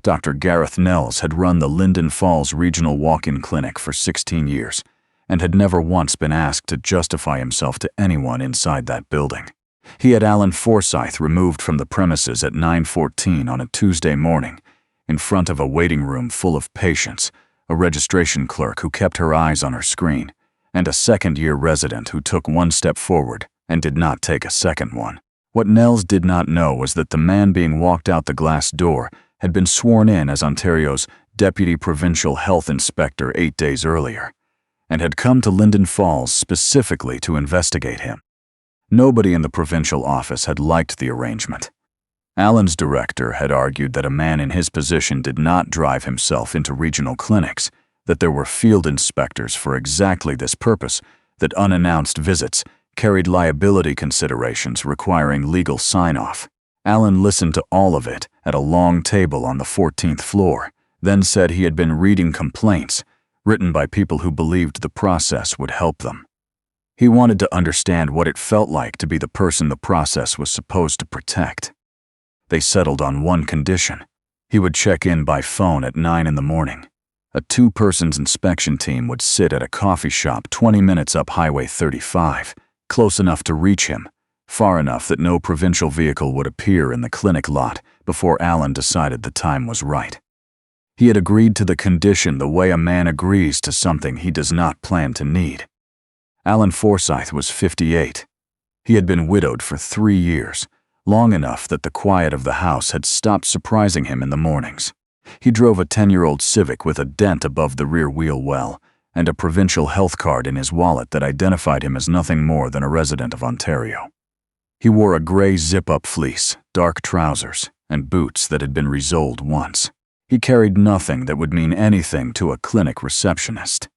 Dr. Gareth Nelles had run the Linden Falls Regional Walk-in Clinic for 16 years and had never once been asked to justify himself to anyone inside that building. He had Alan Forsythe removed from the premises at 9:14 on a Tuesday morning, in front of a waiting room full of patients, a registration clerk who kept her eyes on her screen, and a second-year resident who took one step forward and did not take a second one. What Nelles did not know was that the man being walked out the glass door had been sworn in as Ontario's Deputy Provincial Health Inspector 8 days earlier, and had come to Linden Falls specifically to investigate him. Nobody in the provincial office had liked the arrangement. Alan's director had argued that a man in his position did not drive himself into regional clinics, that there were field inspectors for exactly this purpose, that unannounced visits carried liability considerations requiring legal sign-off. Alan listened to all of it at a long table on the 14th floor, then said he had been reading complaints written by people who believed the process would help them. He wanted to understand what it felt like to be the person the process was supposed to protect. They settled on one condition. He would check in by phone at 9 in the morning. A 2-person inspection team would sit at a coffee shop 20 minutes up Highway 35, close enough to reach him, far enough that no provincial vehicle would appear in the clinic lot before Alan decided the time was right. He had agreed to the condition the way a man agrees to something he does not plan to need. Alan Forsythe was 58. He had been widowed for 3 years, long enough that the quiet of the house had stopped surprising him in the mornings. He drove a 10-year-old Civic with a dent above the rear wheel well and a provincial health card in his wallet that identified him as nothing more than a resident of Ontario. He wore a gray zip-up fleece, dark trousers, and boots that had been resoled once. He carried nothing that would mean anything to a clinic receptionist.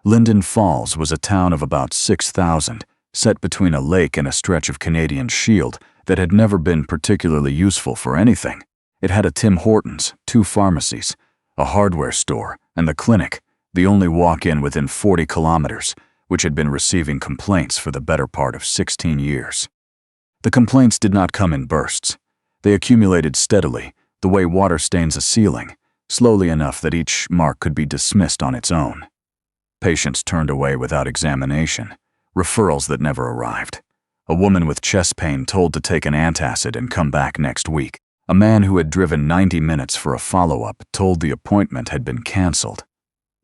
Linden Falls was a town of about 6,000, set between a lake and a stretch of Canadian Shield that had never been particularly useful for anything. It had a Tim Hortons, 2 pharmacies, a hardware store, and the clinic, the only walk-in within 40 kilometers, which had been receiving complaints for the better part of 16 years. The complaints did not come in bursts. They accumulated steadily, the way water stains a ceiling, slowly enough that each mark could be dismissed on its own. Patients turned away without examination, referrals that never arrived. A woman with chest pain told to take an antacid and come back next week. A man who had driven 90 minutes for a follow-up told the appointment had been cancelled,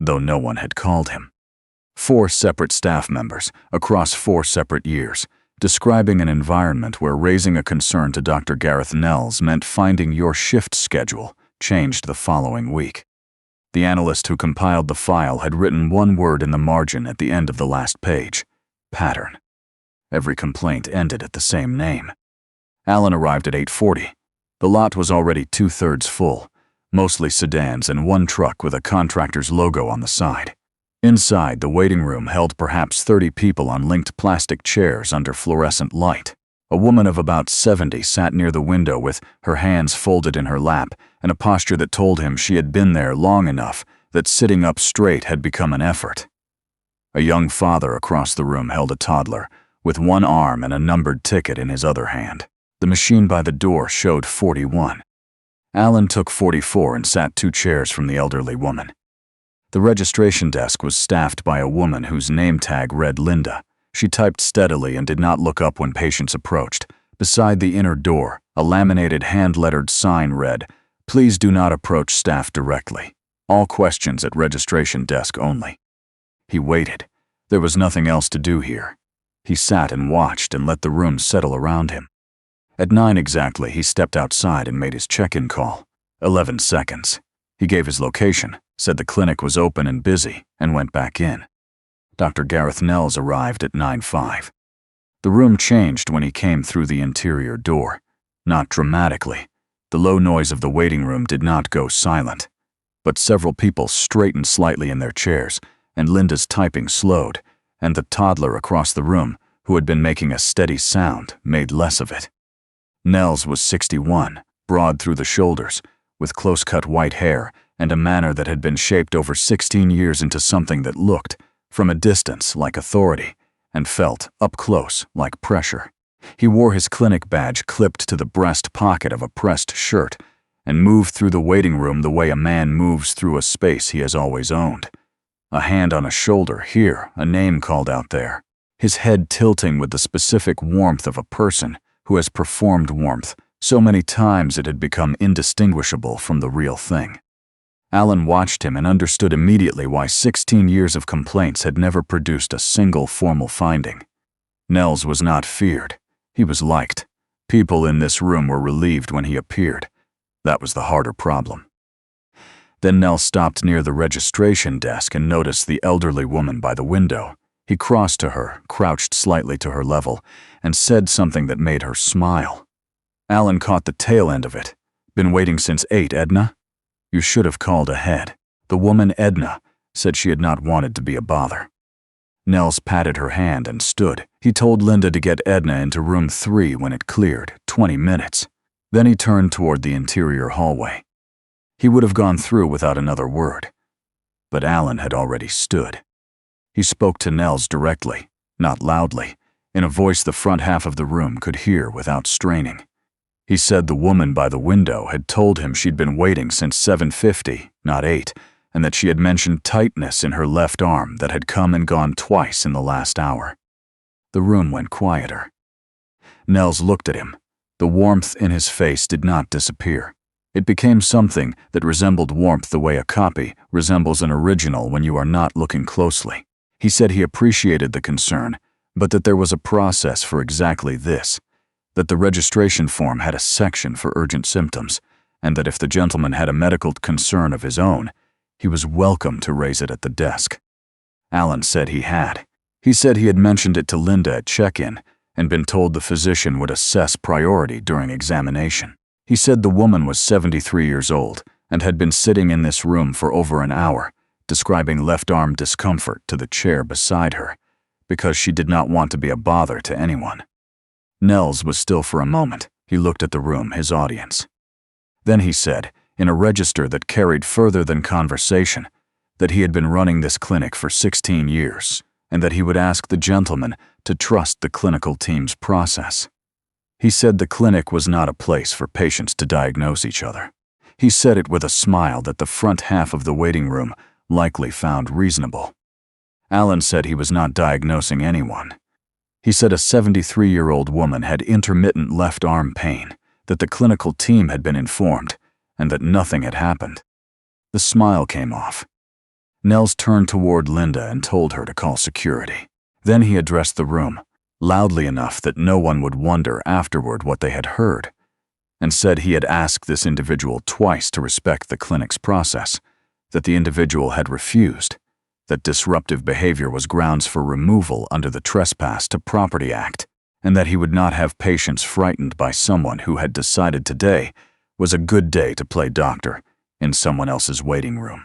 though no one had called him. 4 separate staff members, across 4 separate years, describing an environment where raising a concern to Dr. Gareth Nelles meant finding your shift schedule changed the following week. The analyst who compiled the file had written one word in the margin at the end of the last page: pattern. Every complaint ended at the same name. Alan arrived at 8:40. The lot was already 2/3 full, mostly sedans and 1 truck with a contractor's logo on the side. Inside, the waiting room held perhaps 30 people on linked plastic chairs under fluorescent light. A woman of about 70 sat near the window with her hands folded in her lap and a posture that told him she had been there long enough that sitting up straight had become an effort. A young father across the room held a toddler, with one arm and a numbered ticket in his other hand. The machine by the door showed 41. Alan took 44 and sat 2 chairs from the elderly woman. The registration desk was staffed by a woman whose name tag read Linda. She typed steadily and did not look up when patients approached. Beside the inner door, a laminated hand-lettered sign read, "Please do not approach staff directly. All questions at registration desk only." He waited. There was nothing else to do here. He sat and watched and let the room settle around him. At 9 exactly, he stepped outside and made his check-in call. 11 seconds. He gave his location, said the clinic was open and busy, and went back in. Dr. Gareth Nelles arrived at 9:05. The room changed when he came through the interior door. Not dramatically. The low noise of the waiting room did not go silent. But several people straightened slightly in their chairs, and Linda's typing slowed, and the toddler across the room, who had been making a steady sound, made less of it. Nelles was 61, broad through the shoulders, with close-cut white hair and a manner that had been shaped over 16 years into something that looked, from a distance, like authority, and felt, up close, like pressure. He wore his clinic badge clipped to the breast pocket of a pressed shirt, and moved through the waiting room the way a man moves through a space he has always owned. A hand on a shoulder here, a name called out there, his head tilting with the specific warmth of a person who has performed warmth so many times it had become indistinguishable from the real thing. Alan watched him and understood immediately why 16 years of complaints had never produced a single formal finding. Nelles was not feared. He was liked. People in this room were relieved when he appeared. That was the harder problem. Then Nelles stopped near the registration desk and noticed the elderly woman by the window. He crossed to her, crouched slightly to her level, and said something that made her smile. Alan caught the tail end of it. "Been waiting since 8, Edna? You should have called ahead." The woman, Edna, said she had not wanted to be a bother. Nelles patted her hand and stood. He told Linda to get Edna into room 3 when it cleared, 20 minutes. Then he turned toward the interior hallway. He would have gone through without another word. But Alan had already stood. He spoke to Nelles directly, not loudly, in a voice the front half of the room could hear without straining. He said the woman by the window had told him she'd been waiting since 7:50, not 8, and that she had mentioned tightness in her left arm that had come and gone twice in the last hour. The room went quieter. Nelles looked at him. The warmth in his face did not disappear. It became something that resembled warmth the way a copy resembles an original when you are not looking closely. He said he appreciated the concern, but that there was a process for exactly this, that the registration form had a section for urgent symptoms, and that if the gentleman had a medical concern of his own, he was welcome to raise it at the desk. Alan said he had. He said he had mentioned it to Linda at check-in and been told the physician would assess priority during examination. He said the woman was 73 years old and had been sitting in this room for over an hour, describing left arm discomfort to the chair beside her, because she did not want to be a bother to anyone. Nelles was still for a moment. He looked at the room, his audience. Then he said, in a register that carried further than conversation, that he had been running this clinic for 16 years, and that he would ask the gentleman to trust the clinical team's process. He said the clinic was not a place for patients to diagnose each other. He said it with a smile that the front half of the waiting room likely found reasonable. Alan said he was not diagnosing anyone. He said a 73-year-old woman had intermittent left arm pain, that the clinical team had been informed, and that nothing had happened. The smile came off. Nelles turned toward Linda and told her to call security. Then he addressed the room, loudly enough that no one would wonder afterward what they had heard, and said he had asked this individual twice to respect the clinic's process, that the individual had refused, that disruptive behavior was grounds for removal under the Trespass to Property Act, and that he would not have patients frightened by someone who had decided today was a good day to play doctor in someone else's waiting room.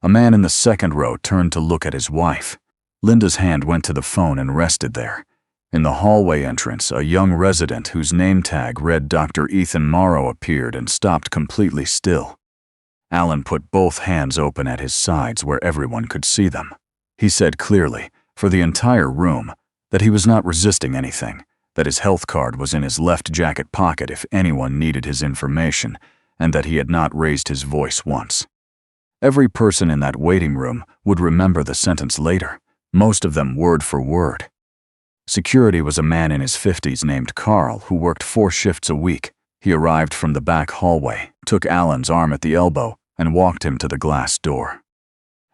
A man in the second row turned to look at his wife. Linda's hand went to the phone and rested there. In the hallway entrance, a young resident whose name tag read Dr. Ethan Morrow appeared and stopped completely still. Alan put both hands open at his sides where everyone could see them. He said clearly, for the entire room, that he was not resisting anything, that his health card was in his left jacket pocket if anyone needed his information, and that he had not raised his voice once. Every person in that waiting room would remember the sentence later, most of them word for word. Security was a man in his 50s named Carl who worked 4 shifts a week. He arrived from the back hallway, took Alan's arm at the elbow, and walked him to the glass door.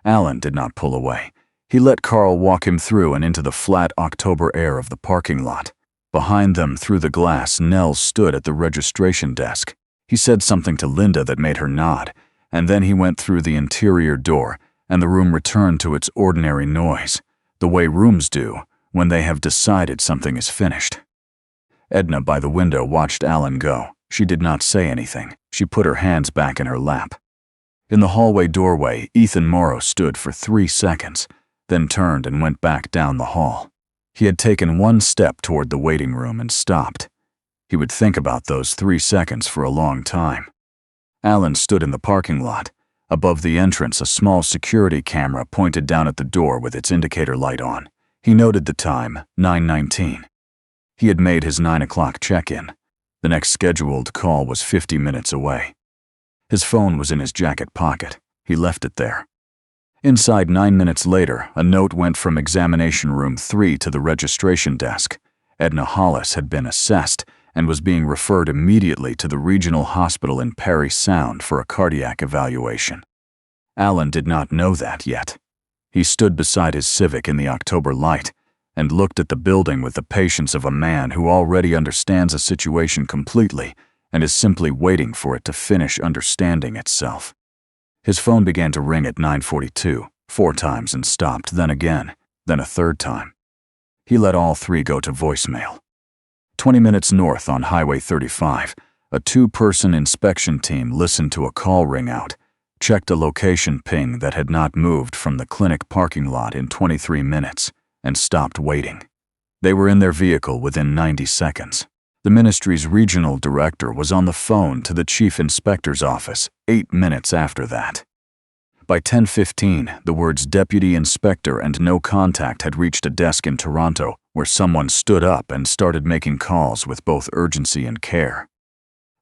Alan did not pull away. He let Carl walk him through and into the flat October air of the parking lot. Behind them, through the glass, Nelles stood at the registration desk. He said something to Linda that made her nod, and then he went through the interior door, and the room returned to its ordinary noise, the way rooms do when they have decided something is finished. Edna by the window watched Alan go. She did not say anything. She put her hands back in her lap. In the hallway doorway, Ethan Morrow stood for 3 seconds, then turned and went back down the hall. He had taken 1 step toward the waiting room and stopped. He would think about those 3 seconds for a long time. Alan stood in the parking lot. Above the entrance, a small security camera pointed down at the door with its indicator light on. He noted the time, 9:19. He had made his 9 o'clock check-in. The next scheduled call was 50 minutes away. His phone was in his jacket pocket. He left it there. Inside 9 minutes later, a note went from examination room 3 to the registration desk. Edna Hollis had been assessed and was being referred immediately to the regional hospital in Parry Sound for a cardiac evaluation. Alan did not know that yet. He stood beside his Civic in the October light and looked at the building with the patience of a man who already understands a situation completely and is simply waiting for it to finish understanding itself. His phone began to ring at 9:42, 4 times and stopped, then again, then a third time. He let all 3 go to voicemail. 20 minutes north on Highway 35, a 2-person inspection team listened to a call ring out, checked a location ping that had not moved from the clinic parking lot in 23 minutes, and stopped waiting. They were in their vehicle within 90 seconds. The ministry's regional director was on the phone to the chief inspector's office 8 minutes after that. By 10:15, the words deputy inspector and no contact had reached a desk in Toronto where someone stood up and started making calls with both urgency and care.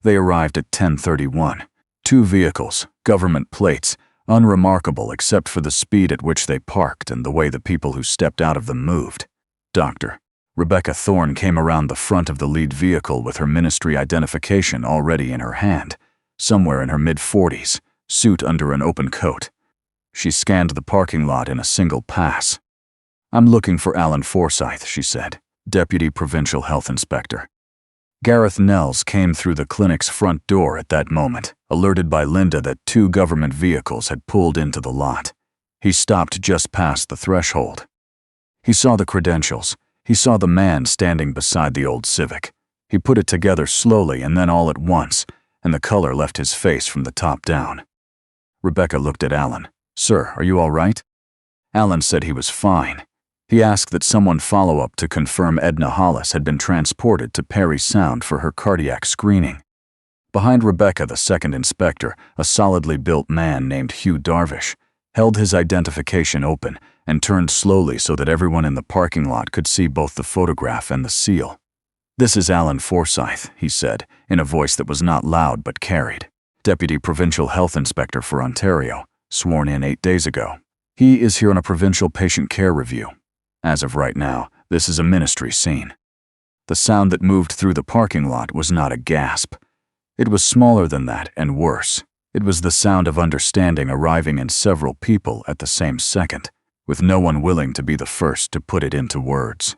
They arrived at 10:31. 2 vehicles, government plates, unremarkable except for the speed at which they parked and the way the people who stepped out of them moved. Dr. Rebecca Thorne came around the front of the lead vehicle with her ministry identification already in her hand, somewhere in her mid-40s, suit under an open coat. She scanned the parking lot in a single pass. "I'm looking for Alan Forsythe," she said, Deputy Provincial Health Inspector. Gareth Nelles came through the clinic's front door at that moment, alerted by Linda that 2 government vehicles had pulled into the lot. He stopped just past the threshold. He saw the credentials. He saw the man standing beside the old Civic. He put it together slowly and then all at once, and the color left his face from the top down. Rebecca looked at Alan. "Sir, are you all right?" Alan said he was fine. He asked that someone follow up to confirm Edna Hollis had been transported to Parry Sound for her cardiac screening. Behind Rebecca, the second inspector, a solidly built man named Hugh Darvish, held his identification open and turned slowly so that everyone in the parking lot could see both the photograph and the seal. "This is Alan Forsythe," he said, in a voice that was not loud but carried. "Deputy Provincial Health Inspector for Ontario, sworn in 8 days ago. He is here on a provincial patient care review. As of right now, this is a ministry scene." The sound that moved through the parking lot was not a gasp. It was smaller than that and worse. It was the sound of understanding arriving in several people at the same second, with no one willing to be the first to put it into words.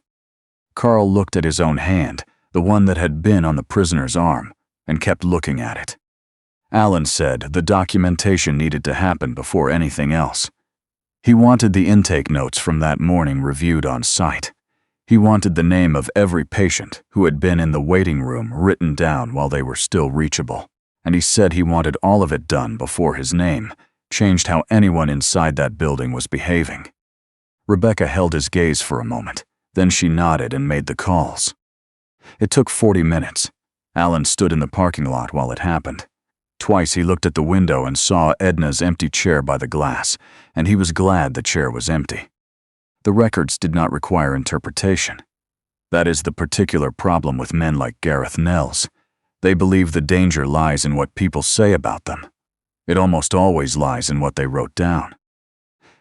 Carl looked at his own hand, the one that had been on the prisoner's arm, and kept looking at it. Alan said the documentation needed to happen before anything else. He wanted the intake notes from that morning reviewed on site. He wanted the name of every patient who had been in the waiting room written down while they were still reachable. And he said he wanted all of it done before his name changed how anyone inside that building was behaving. Rebecca held his gaze for a moment, then she nodded and made the calls. It took 40 minutes. Alan stood in the parking lot while it happened. Twice he looked at the window and saw Edna's empty chair by the glass, and he was glad the chair was empty. The records did not require interpretation. That is the particular problem with men like Gareth Nelles. They believe the danger lies in what people say about them. It almost always lies in what they wrote down.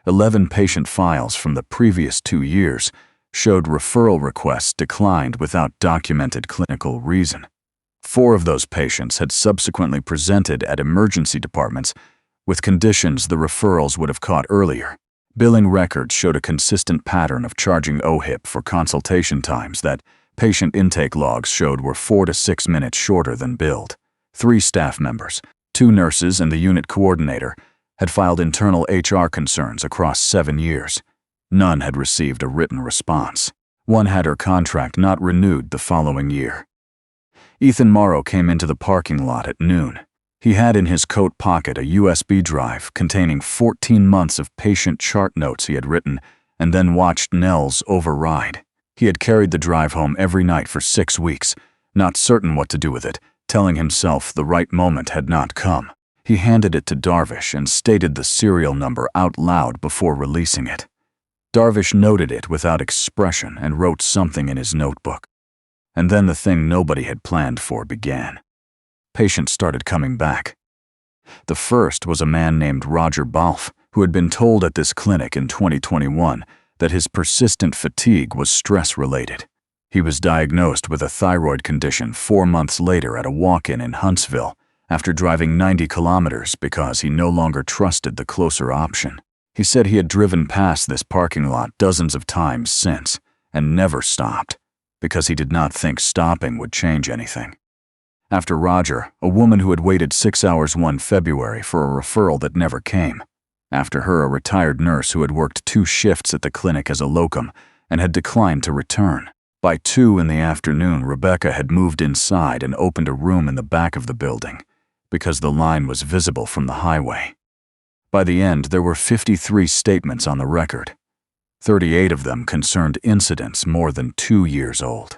11 patient files from the previous 2 years showed referral requests declined without documented clinical reason. 4 of those patients had subsequently presented at emergency departments with conditions the referrals would have caught earlier. Billing records showed a consistent pattern of charging OHIP for consultation times that patient intake logs showed were 4 to 6 minutes shorter than billed. 3 staff members, 2 nurses and the unit coordinator, had filed internal HR concerns across 7 years. None had received a written response. 1 had her contract not renewed the following year. Ethan Morrow came into the parking lot at noon. He had in his coat pocket a USB drive containing 14 months of patient chart notes he had written and then watched Nelles override. He had carried the drive home every night for 6 weeks, not certain what to do with it, telling himself the right moment had not come. He handed it to Darvish and stated the serial number out loud before releasing it. Darvish noted it without expression and wrote something in his notebook. And then the thing nobody had planned for began. Patients started coming back. The first was a man named Roger Balfe, who had been told at this clinic in 2021 that his persistent fatigue was stress-related. He was diagnosed with a thyroid condition 4 months later at a walk-in in Huntsville after driving 90 kilometers because he no longer trusted the closer option. He said he had driven past this parking lot dozens of times since and never stopped because he did not think stopping would change anything. After Roger, a woman who had waited 6 hours one February for a referral that never came. After her, a retired nurse who had worked 2 shifts at the clinic as a locum and had declined to return. By 2 in the afternoon, Rebecca had moved inside and opened a room in the back of the building because the line was visible from the highway. By the end, there were 53 statements on the record. 38 of them concerned incidents more than 2 years old,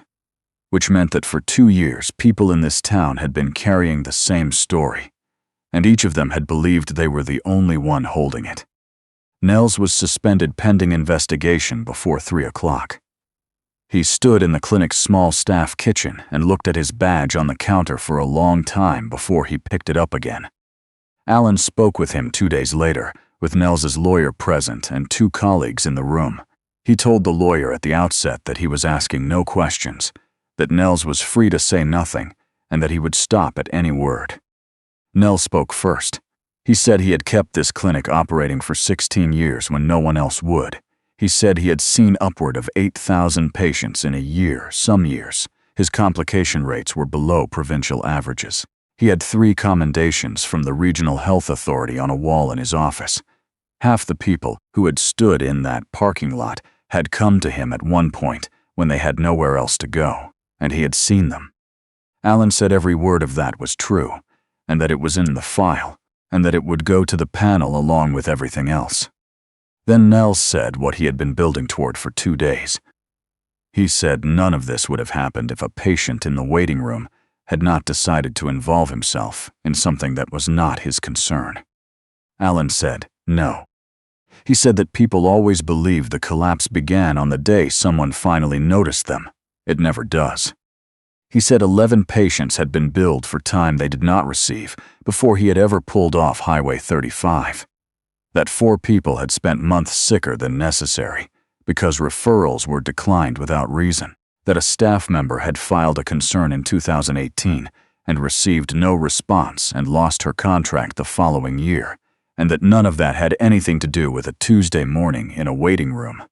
which meant that for 2 years, people in this town had been carrying the same story, and each of them had believed they were the only one holding it. Nelles was suspended pending investigation before 3 o'clock. He stood in the clinic's small staff kitchen and looked at his badge on the counter for a long time before he picked it up again. Alan spoke with him 2 days later, with Nelles's lawyer present and 2 colleagues in the room. He told the lawyer at the outset that he was asking no questions, that Nelles was free to say nothing, and that he would stop at any word. Nelles spoke first. He said he had kept this clinic operating for 16 years when no one else would. He said he had seen upward of 8,000 patients in a year, some years. His complication rates were below provincial averages. He had 3 commendations from the Regional Health Authority on a wall in his office. Half the people who had stood in that parking lot had come to him at one point when they had nowhere else to go, and he had seen them. Alan said every word of that was true, and that it was in the file, and that it would go to the panel along with everything else. Then Nelles said what he had been building toward for 2 days. He said none of this would have happened if a patient in the waiting room had not decided to involve himself in something that was not his concern. Alan said no. He said that people always believe the collapse began on the day someone finally noticed them. It never does. He said 11 patients had been billed for time they did not receive before he had ever pulled off Highway 35. That 4 people had spent months sicker than necessary because referrals were declined without reason, that a staff member had filed a concern in 2018 and received no response and lost her contract the following year, and that none of that had anything to do with a Tuesday morning in a waiting room.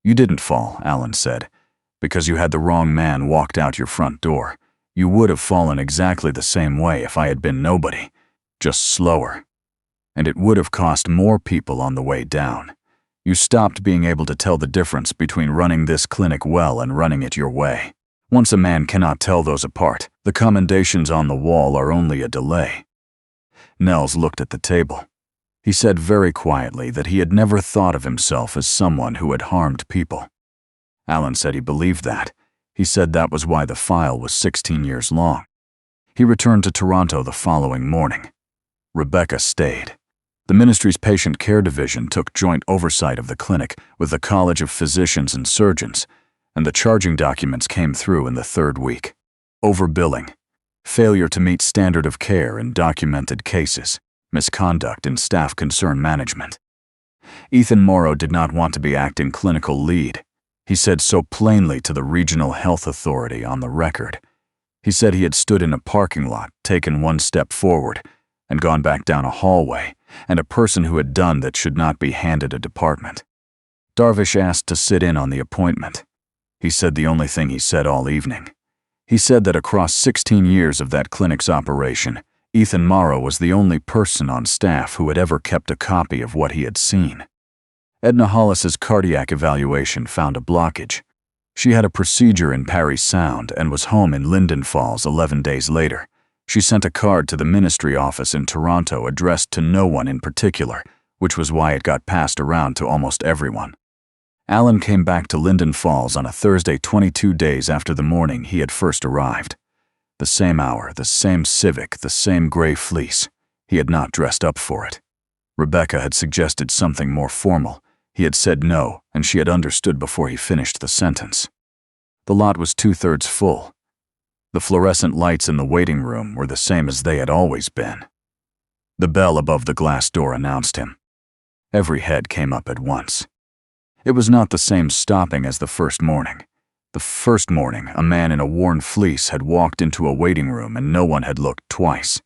You didn't fall, Alan said, because you had the wrong man walked out your front door. You would have fallen exactly the same way if I had been nobody, just slower. And it would have cost more people on the way down. You stopped being able to tell the difference between running this clinic well and running it your way. Once a man cannot tell those apart, the commendations on the wall are only a delay. Nelles looked at the table. He said very quietly that he had never thought of himself as someone who had harmed people. Alan said he believed that. He said that was why the file was 16 years long. He returned to Toronto the following morning. Rebecca stayed. The ministry's patient care division took joint oversight of the clinic with the College of Physicians and Surgeons, and the charging documents came through in the 3rd week. Overbilling, failure to meet standard of care in documented cases, misconduct in staff concern management. Ethan Morrow did not want to be acting clinical lead. He said so plainly to the Regional Health Authority on the record. He said he had stood in a parking lot, taken 1 step forward, and gone back down a hallway, and a person who had done that should not be handed a department. Darvish asked to sit in on the appointment. He said the only thing he said all evening. He said that across 16 years of that clinic's operation, Ethan Morrow was the only person on staff who had ever kept a copy of what he had seen. Edna Hollis's cardiac evaluation found a blockage. She had a procedure in Parry Sound and was home in Linden Falls 11 days later. She sent a card to the ministry office in Toronto addressed to no one in particular, which was why it got passed around to almost everyone. Alan came back to Linden Falls on a Thursday 22 days after the morning he had first arrived. The same hour, the same Civic, the same gray fleece. He had not dressed up for it. Rebecca had suggested something more formal. He had said no, and she had understood before he finished the sentence. The lot was 2/3 full. The fluorescent lights in the waiting room were the same as they had always been. The bell above the glass door announced him. Every head came up at once. It was not the same stopping as the first morning. The first morning, a man in a worn fleece had walked into a waiting room and no one had looked twice.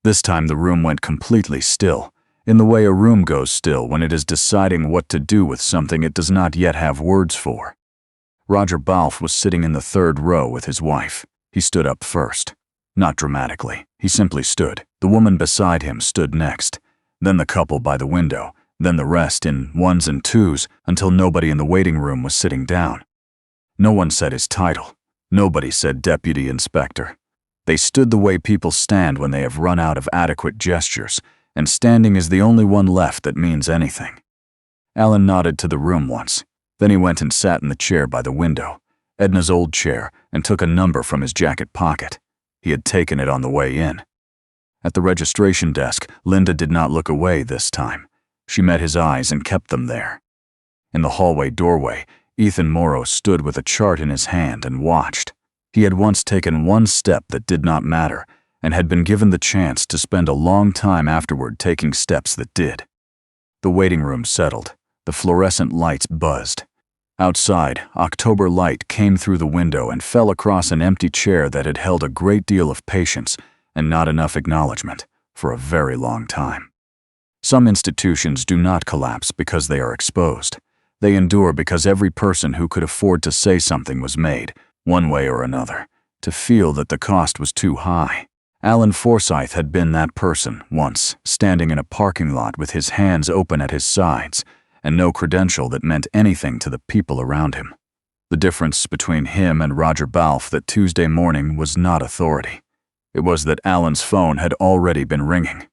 This time the room went completely still, in the way a room goes still when it is deciding what to do with something it does not yet have words for. Roger Balfe was sitting in the third row with his wife. He stood up first. Not dramatically, he simply stood. The woman beside him stood next, then the couple by the window, then the rest in ones and twos until nobody in the waiting room was sitting down. No one said his title. Nobody said deputy inspector. They stood the way people stand when they have run out of adequate gestures, and standing is the only one left that means anything. Alan nodded to the room once. Then he went and sat in the chair by the window, Edna's old chair, and took a number from his jacket pocket. He had taken it on the way in. At the registration desk, Linda did not look away this time. She met his eyes and kept them there. In the hallway doorway, Ethan Morrow stood with a chart in his hand and watched. He had once taken one step that did not matter and had been given the chance to spend a long time afterward taking steps that did. The waiting room settled. The fluorescent lights buzzed. Outside, October light came through the window and fell across an empty chair that had held a great deal of patience and not enough acknowledgement for a very long time. Some institutions do not collapse because they are exposed. They endure because every person who could afford to say something was made, one way or another, to feel that the cost was too high. Alan Forsythe had been that person once, standing in a parking lot with his hands open at his sides, and no credential that meant anything to the people around him. The difference between him and Roger Balfe that Tuesday morning was not authority. It was that Alan's phone had already been ringing.